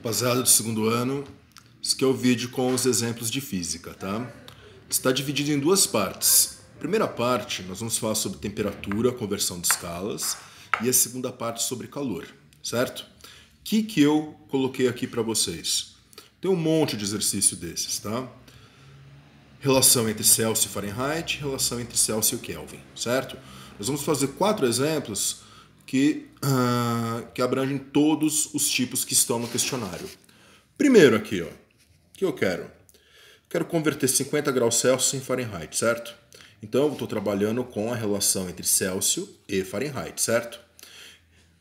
Rapaziada do segundo ano, esse aqui é o vídeo com os exemplos de física, tá? Está dividido em duas partes. Primeira parte, nós vamos falar sobre temperatura, conversão de escalas, e a segunda parte sobre calor, certo? O que eu coloquei aqui para vocês? Tem um monte de exercício desses, tá? Relação entre Celsius e Fahrenheit, relação entre Celsius e Kelvin, certo? Nós vamos fazer 4 exemplos que abrangem todos os tipos que estão no questionário. Primeiro aqui, ó, que eu quero? Quero converter 50 graus Celsius em Fahrenheit, certo? Então eu estou trabalhando com a relação entre Celsius e Fahrenheit, certo?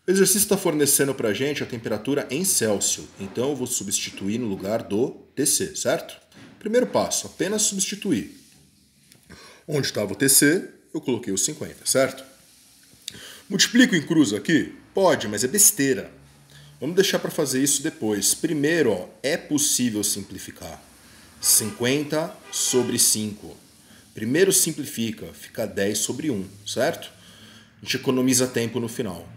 O exercício está fornecendo para a gente a temperatura em Celsius, então eu vou substituir no lugar do TC, certo? Primeiro passo, apenas substituir. Onde estava o TC, eu coloquei o 50, certo? Multiplico em cruz aqui? Pode, mas é besteira. Vamos deixar para fazer isso depois. Primeiro, ó, é possível simplificar. 50 sobre 5. Primeiro simplifica, fica 10 sobre 1, certo? A gente economiza tempo no final.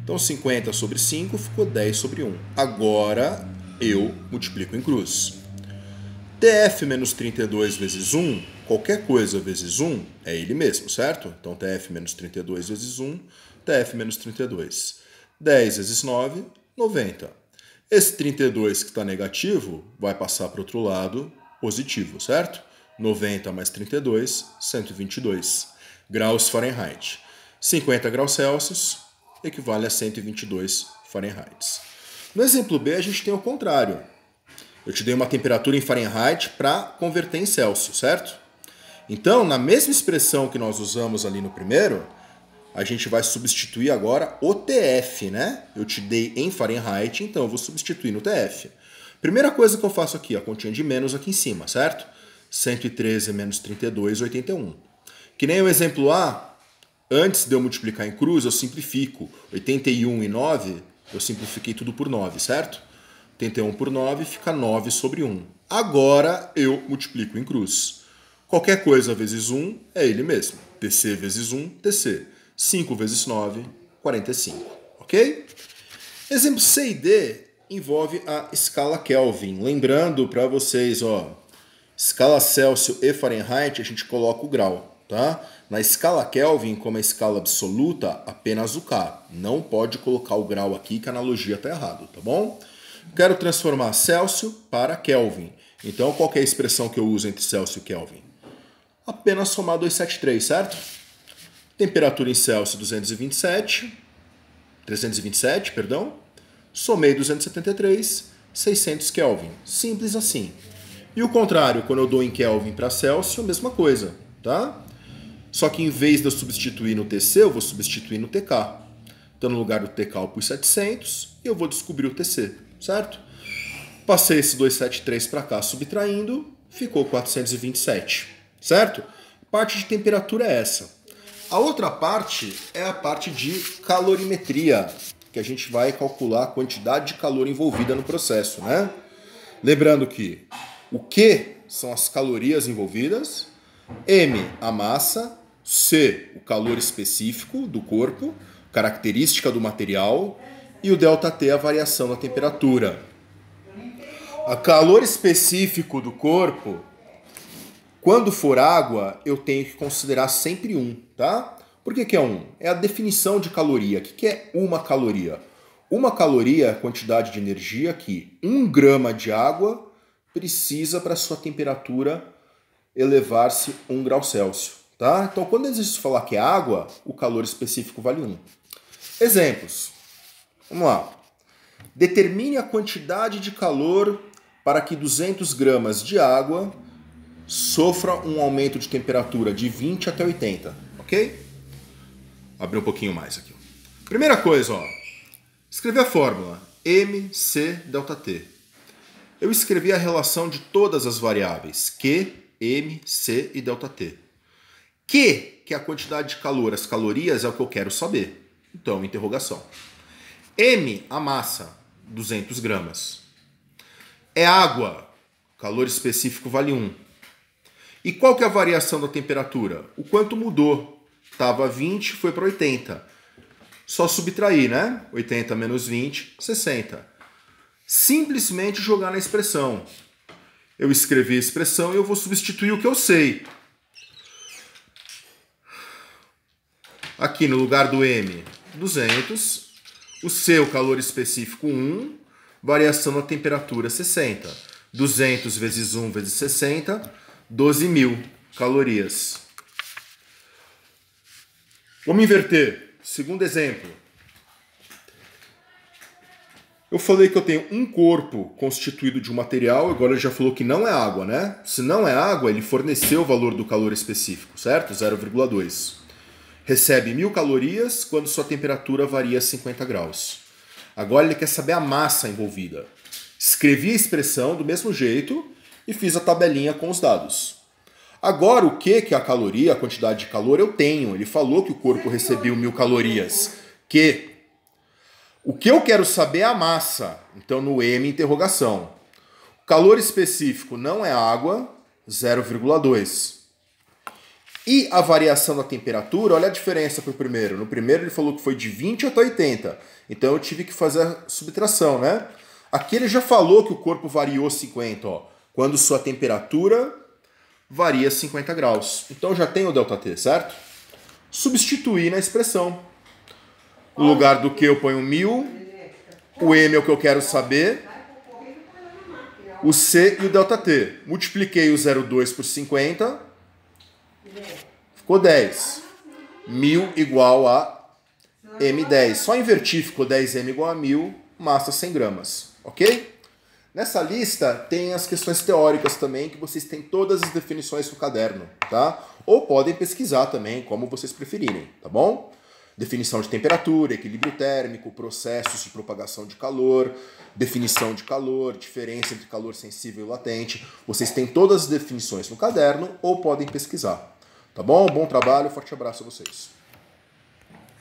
Então 50 sobre 5 ficou 10 sobre 1. Agora eu multiplico em cruz. TF menos 32 vezes 1, qualquer coisa vezes 1 é ele mesmo, certo? Então TF menos 32 vezes 1, TF menos 32. 10 vezes 9, 90. Esse 32 que está negativo vai passar para o outro lado positivo, certo? 90 mais 32, 122 graus Fahrenheit. 50 graus Celsius equivale a 122 Fahrenheit. No exemplo B a gente tem o contrário. Eu te dei uma temperatura em Fahrenheit para converter em Celsius, certo? Então, na mesma expressão que nós usamos ali no primeiro, a gente vai substituir agora o TF, né? Eu te dei em Fahrenheit, então eu vou substituir no TF. Primeira coisa que eu faço aqui, a continha de menos aqui em cima, certo? 113 menos 32, 81. Que nem o exemplo A, antes de eu multiplicar em cruz, eu simplifico. 81 e 9, eu simplifiquei tudo por 9, certo? 81 por 9 fica 9 sobre 1. Agora eu multiplico em cruz. Qualquer coisa vezes 1 é ele mesmo. TC vezes 1, TC. 5 vezes 9, 45. Ok? Exemplo C e D envolve a escala Kelvin. Lembrando para vocês, ó, escala Celsius e Fahrenheit, a gente coloca o grau, tá? Na escala Kelvin, como é escala absoluta, apenas o K. Não pode colocar o grau aqui que a analogia está errada, tá bom? Quero transformar Celsius para Kelvin. Então, qual que é a expressão que eu uso entre Celsius e Kelvin? Apenas somar 273, certo? Temperatura em Celsius 327, perdão. Somei 273, 600 Kelvin. Simples assim. E o contrário, quando eu dou em Kelvin para Celsius, mesma coisa, tá? Só que em vez de eu substituir no TC, eu vou substituir no TK. Então, no lugar do TK eu pus 700 e eu vou descobrir o TC, certo? Passei esse 273 para cá subtraindo, ficou 427, certo? A parte de temperatura é essa. A outra parte é a parte de calorimetria, que a gente vai calcular a quantidade de calor envolvida no processo, né? Lembrando que o Q são as calorias envolvidas, M a massa, C o calor específico do corpo, característica do material, e o ΔT a variação da temperatura. A calor específico do corpo, quando for água, eu tenho que considerar sempre 1, tá? Por que é 1? É a definição de caloria. O que é uma caloria? Uma caloria é a quantidade de energia que 1 grama de água precisa para sua temperatura elevar-se 1 grau Celsius, tá? Então, quando existe falar que é água, o calor específico vale 1. Exemplos. Vamos lá. Determine a quantidade de calor para que 200 gramas de água sofra um aumento de temperatura de 20 até 80, ok? Abrir um pouquinho mais aqui. Primeira coisa, ó, escrever a fórmula mc∆T. Eu escrevi a relação de todas as variáveis Q, M, C e ΔT. Q, que é a quantidade de calor, as calorias, é o que eu quero saber. Então, interrogação. M, a massa, 200 gramas. É água, calor específico vale 1. E qual que é a variação da temperatura? O quanto mudou. Estava 20, foi para 80. Só subtrair, né? 80 menos 20, 60. simplesmente jogar na expressão. Eu escrevi a expressão e eu vou substituir o que eu sei. Aqui no lugar do M, 200. O C, o calor específico, 1. Variação na temperatura, 60. 200 vezes 1 vezes 60, 12.000 calorias. Vamos inverter. Segundo exemplo. Eu falei que eu tenho um corpo constituído de um material, agora ele já falou que não é água, né? Se não é água, ele forneceu o valor do calor específico, certo? 0,2. Recebe 1.000 calorias quando sua temperatura varia 50 graus. Agora ele quer saber a massa envolvida. Escrevi a expressão do mesmo jeito e fiz a tabelinha com os dados. Agora o que é a caloria, a quantidade de calor, eu tenho. Ele falou que o corpo recebeu 1.000 calorias. O que eu quero saber é a massa. Então no M, interrogação. O calor específico não é água, 0,2. E a variação da temperatura, olha a diferença para o primeiro. No primeiro ele falou que foi de 20 até 80. Então eu tive que fazer a subtração, né? Aqui ele já falou que o corpo variou 50, ó. Quando sua temperatura varia 50 graus. Então eu já tenho o ΔT, certo? Substituir na expressão. No lugar do que eu ponho 1.000. O M é o que eu quero saber. O C e o ΔT. Multipliquei o 0,2 por 50. Ficou 10. 1.000 igual a M10. Só invertir, ficou 10M igual a 1.000, massa 100 gramas. Ok? Nessa lista tem as questões teóricas também, que vocês têm todas as definições no caderno, tá? Ou podem pesquisar também, como vocês preferirem, tá bom? Definição de temperatura, equilíbrio térmico, processos de propagação de calor, definição de calor, diferença entre calor sensível e latente. Vocês têm todas as definições no caderno ou podem pesquisar. Tá bom? Bom trabalho, forte abraço a vocês.